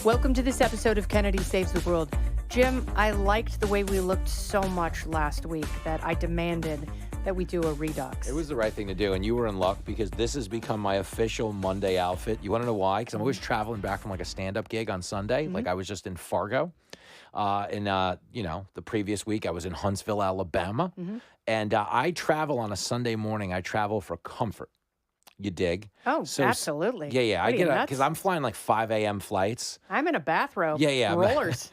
Welcome to this episode of Kennedy Saves the World. Jim, I liked the way we looked so much last week that I demanded that we do a redux. It was the right thing to do, and you were in luck because this has become my official Monday outfit. You want to know why? Because I'm always traveling back from like a stand-up gig on Sunday. Like I was just in Fargo. The previous week I was in Huntsville, Alabama. And I travel on a Sunday morning. I travel for comfort. You dig? Oh, so, absolutely. Yeah. I get up because I'm flying like 5 a.m. flights. I'm in a bathrobe. Yeah. Rollers.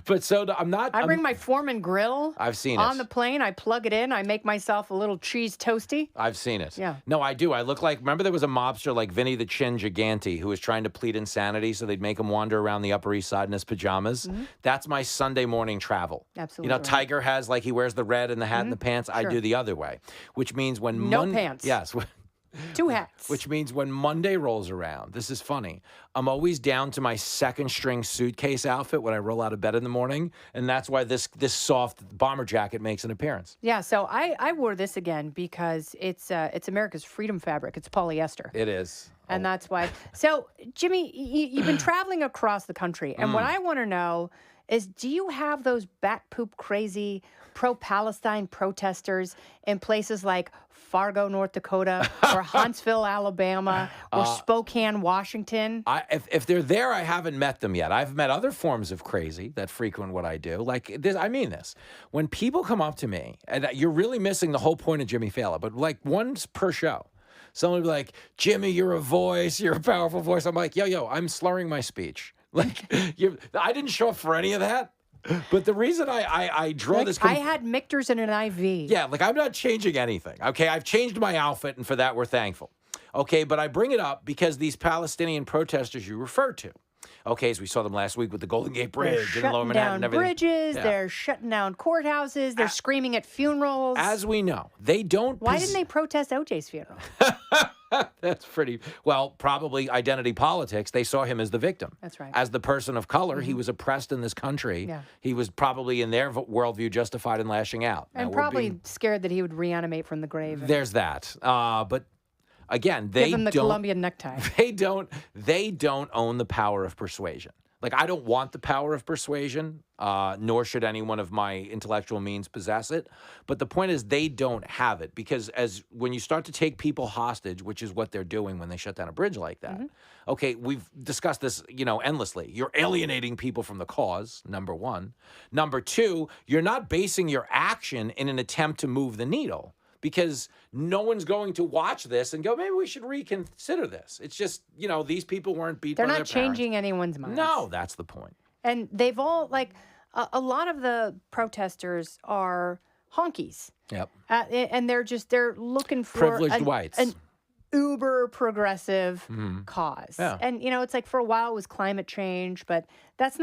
But so I'm not. I bring my Foreman grill. I've seen it. On the plane, I plug it in. I make myself a little cheese toasty. I've seen it. Yeah. No, I do. I look like, remember there was a mobster like Vinny the Chin Gigante who was trying to plead insanity so they'd make him wander around the Upper East Side in his pajamas? That's my Sunday morning travel. Absolutely. You know, Tiger has like, he wears the red and the hat and the pants. Sure. I do the other way, which means when No pants. Yes. 2 hats. Which means when Monday rolls around, this is funny, I'm always down to my second string suitcase outfit when I roll out of bed in the morning. And that's why this soft bomber jacket makes an appearance. Yeah, so I wore this again because it's America's freedom fabric. It's polyester. It is. And that's why. So, Jimmy, you've been traveling across the country. And what I want to know is, do you have those bat poop crazy pro-Palestine protesters in places like Fargo, North Dakota, or Huntsville, Alabama, or Spokane, Washington? If they're there, I haven't met them yet. I've met other forms of crazy that frequent what I do. Like this, I mean this. When people come up to me, and you're really missing the whole point of Jimmy Failla, but like once per show, someone will be like, Jimmy, you're a voice, you're a powerful voice. I'm like, yo, I'm slurring my speech. Like, I didn't show up for any of that. But the reason I draw this... I had Michter's and an IV. Yeah, like I'm not changing anything, okay? I've changed my outfit, and for that we're thankful. Okay, but I bring it up because these Palestinian protesters you referred to, okay, as we saw them last week with the Golden Gate Bridge in Lower Manhattan and everything. Bridges, they're shutting down courthouses, they're screaming at funerals. As we know, they don't... Why didn't they protest OJ's funeral? That's pretty, well, probably identity politics. They saw him as the victim. That's right. As the person of color, he was oppressed in this country. Yeah. He was probably, in their worldview, justified in lashing out. And probably scared that he would reanimate from the grave. There's that. But again, they give him the Colombian necktie. They don't own the power of persuasion. Like, I don't want the power of persuasion, nor should anyone of my intellectual means possess it. But the point is they don't have it because when you start to take people hostage, which is what they're doing when they shut down a bridge like that. Okay, we've discussed this, endlessly. You're alienating people from the cause, number one. Number two, you're not basing your action in an attempt to move the needle. Because no one's going to watch this and go, maybe we should reconsider this. It's just, these people weren't beat by their parents. They're not changing anyone's minds. No, that's the point. And they've all, a lot of the protesters are honkies. Yep. And they're looking for privileged whites. An uber progressive cause. Yeah. And, it's like for a while it was climate change, but that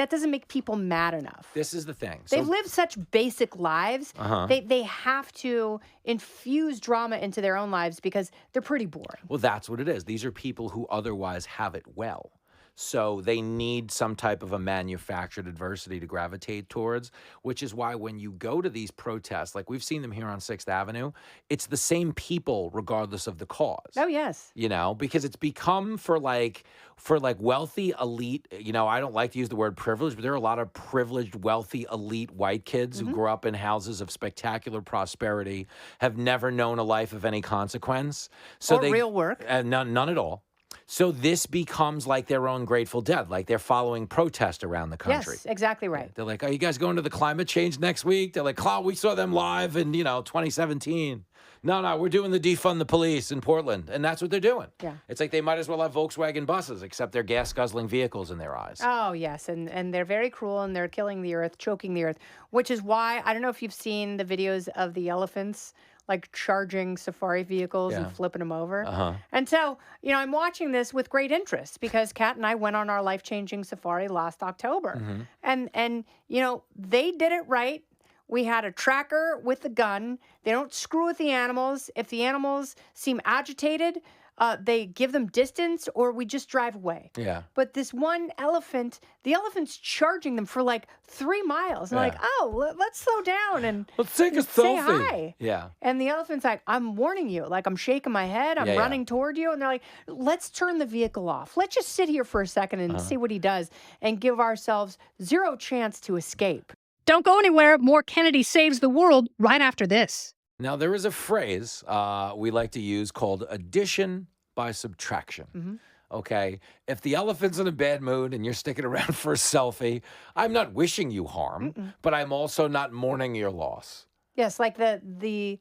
doesn't make people mad enough. This is the thing. They've lived such basic lives. They have to infuse drama into their own lives because they're pretty boring. Well, that's what it is. These are people who otherwise have it well. So they need some type of a manufactured adversity to gravitate towards, which is why when you go to these protests, like we've seen them here on 6th Avenue, it's the same people regardless of the cause. Oh, yes. Because it's become for wealthy elite, I don't like to use the word privilege, but there are a lot of privileged, wealthy, elite white kids who grew up in houses of spectacular prosperity, have never known a life of any consequence. So real work. None at all. So this becomes like their own Grateful Dead, like they're following protest around the country. Yes, exactly right. They're like, are you guys going to the climate change next week? They're like, Cloud, we saw them live in, 2017. No, we're doing the defund the police in Portland. And that's what they're doing. Yeah. It's like they might as well have Volkswagen buses, except they're gas-guzzling vehicles in their eyes. Oh, yes. And they're very cruel, and they're killing the earth, choking the earth, which is why, I don't know if you've seen the videos of the elephants charging safari vehicles and flipping them over. And so, I'm watching this with great interest because Kat and I went on our life-changing safari last October. And they did it right. We had a tracker with a gun. They don't screw with the animals. If the animals seem agitated, they give them distance or we just drive away. Yeah. But this one elephant, the elephant's charging them for like 3 miles. And like, oh, let's slow down and let's take a selfie. Say hi. Yeah. And the elephant's like, I'm warning you. Like, I'm shaking my head. I'm running toward you. And they're like, let's turn the vehicle off. Let's just sit here for a second and see what he does and give ourselves zero chance to escape. Don't go anywhere. More Kennedy Saves the World right after this. Now, there is a phrase we like to use called addition by subtraction. Okay, if the elephant's in a bad mood and you're sticking around for a selfie, I'm not wishing you harm, but I'm also not mourning your loss. Yes, like the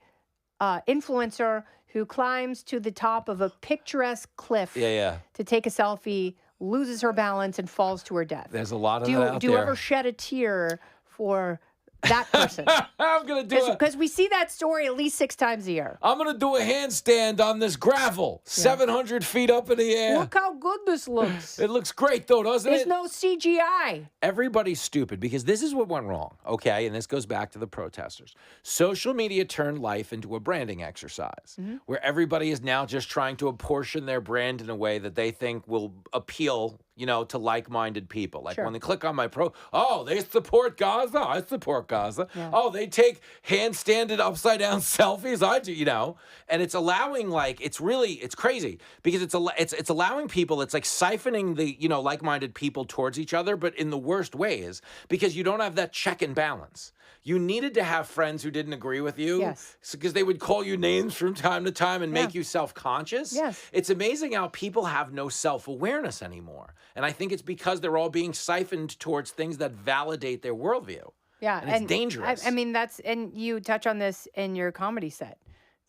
influencer who climbs to the top of a picturesque cliff to take a selfie, loses her balance, and falls to her death. There's a lot of that out there. Do you ever shed a tear for that person? I'm going to do it. Because we see that story at least 6 times a year. I'm going to do a handstand on this gravel, 700 feet up in the air. Look how good this looks. It looks great, though, doesn't There's it? no CGI. Everybody's stupid because this is what went wrong, okay? And this goes back to the protesters. Social media turned life into a branding exercise where everybody is now just trying to apportion their brand in a way that they think will appeal, you know, to like-minded people. Like when they click on my they support Gaza. I support Gaza. Yeah. Oh, they take handstanded upside-down selfies. I do, you know. And it's allowing, like, it's crazy because it's allowing people, it's like siphoning the, you know, like-minded people towards each other, but in the worst ways because you don't have that check and balance. You needed to have friends who didn't agree with you. Yes. Because they would call you names from time to time and make you self-conscious. Yes. It's amazing how people have no self-awareness anymore. And I think it's because they're all being siphoned towards things that validate their worldview. Yeah. And it's dangerous. I mean, and you touch on this in your comedy set.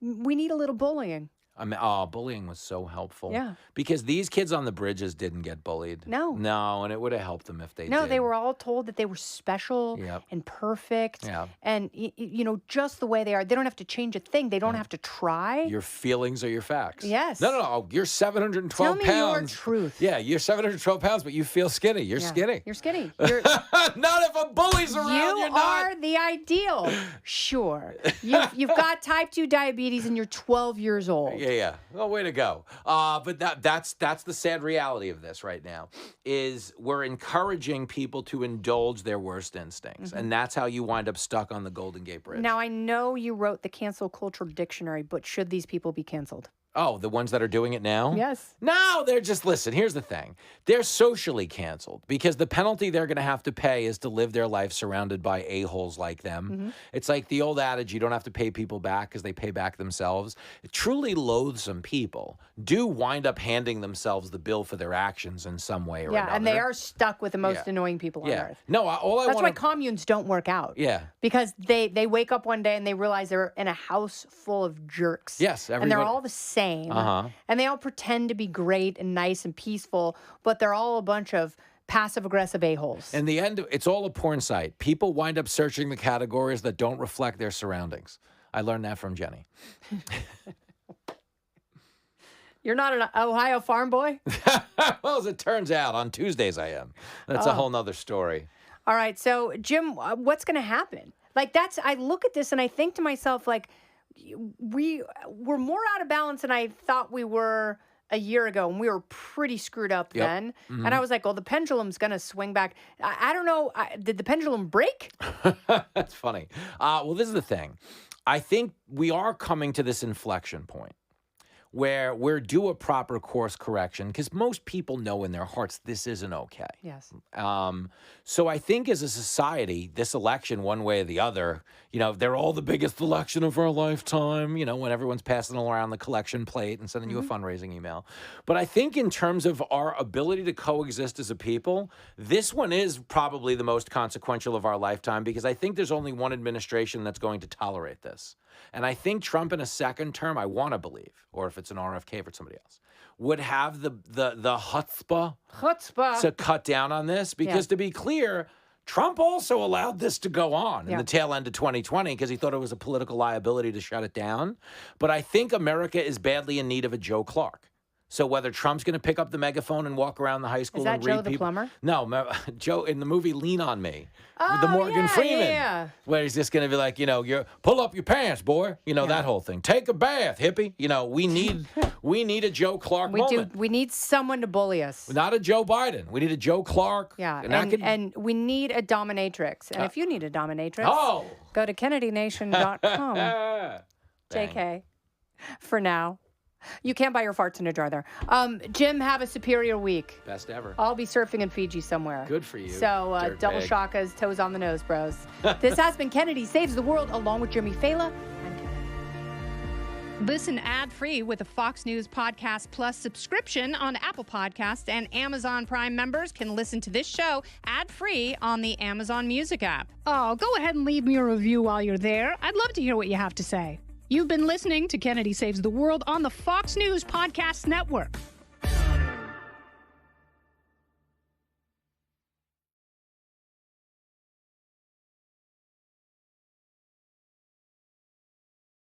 We need a little bullying. I mean, bullying was so helpful. Yeah. Because these kids on the bridges didn't get bullied. No. No, and it would have helped them if they did. No, they were all told that they were special and perfect. Yeah. And, you know, just the way they are. They don't have to change a thing. They don't have to try. Your feelings are your facts. Yes. No. You're 712 pounds. Tell me your truth. Yeah, you're 712 pounds, but you feel skinny. You're skinny. You're skinny. Not if a bully's around, you're not. You are the ideal. Sure. You've got type 2 diabetes and you're 12 years old. Yeah. Well, way to go. But that's the sad reality of this right now is we're encouraging people to indulge their worst instincts. And that's how you wind up stuck on the Golden Gate Bridge. Now, I know you wrote the cancel culture dictionary, but should these people be canceled? Oh, the ones that are doing it now? Yes. No, they're just, listen, here's the thing. They're socially canceled because the penalty they're going to have to pay is to live their life surrounded by a-holes like them. It's like the old adage, you don't have to pay people back because they pay back themselves. Truly loathsome people do wind up handing themselves the bill for their actions in some way or another. Yeah, and they are stuck with the most annoying people on earth. No, That's why communes don't work out. Yeah. Because they wake up one day and they realize they're in a house full of jerks. Yes, and they're all the same. And they all pretend to be great and nice and peaceful, but they're all a bunch of passive-aggressive a-holes. In the end, it's all a porn site. People wind up searching the categories that don't reflect their surroundings. I learned that from Jenny. You're not an Ohio farm boy? Well, as it turns out, on Tuesdays I am. That's a whole nother story. All right, so Jim, what's going to happen? Like I look at this and I think to myself, like, we're more out of balance than I thought we were a year ago, and we were pretty screwed up then. And I was like, well, the pendulum's going to swing back. I don't know. Did the pendulum break? That's funny. Well, this is the thing. I think we are coming to this inflection point where we're due a proper course correction because most people know in their hearts this isn't okay. Yes. So I think as a society, this election, one way or the other, you know, they're all the biggest election of our lifetime, you know, when everyone's passing around the collection plate and sending you a fundraising email. But I think in terms of our ability to coexist as a people, this one is probably the most consequential of our lifetime because I think there's only one administration that's going to tolerate this. And I think Trump in a second term, I want to believe, or if it's an RFK for somebody else, would have the chutzpah to cut down on this. Because to be clear, Trump also allowed this to go on in the tail end of 2020 because he thought it was a political liability to shut it down. But I think America is badly in need of a Joe Clark. So whether Trump's going to pick up the megaphone and walk around the high school Is that and read Joe the people, plumber? No, Joe in the movie Lean on Me, Oh, the Morgan Freeman, yeah. where he's just going to be like, you pull up your pants, boy, that whole thing. Take a bath, hippie. We need a Joe Clark moment. We need someone to bully us. Not a Joe Biden. We need a Joe Clark. Yeah, and we need a dominatrix. And if you need a dominatrix, go to KennedyNation.com. JK. For now. You can't buy your farts in a jar there. Jim, have a superior week. Best ever. I'll be surfing in Fiji somewhere. Good for you. So double shakas, toes on the nose, bros. This has been Kennedy Saves the World, along with Jimmy Failla and Kennedy. Listen ad-free with a Fox News Podcast Plus subscription on Apple Podcasts, and Amazon Prime members can listen to this show ad-free on the Amazon Music app. Oh, go ahead and leave me a review while you're there. I'd love to hear what you have to say. You've been listening to Kennedy Saves the World on the Fox News Podcast Network.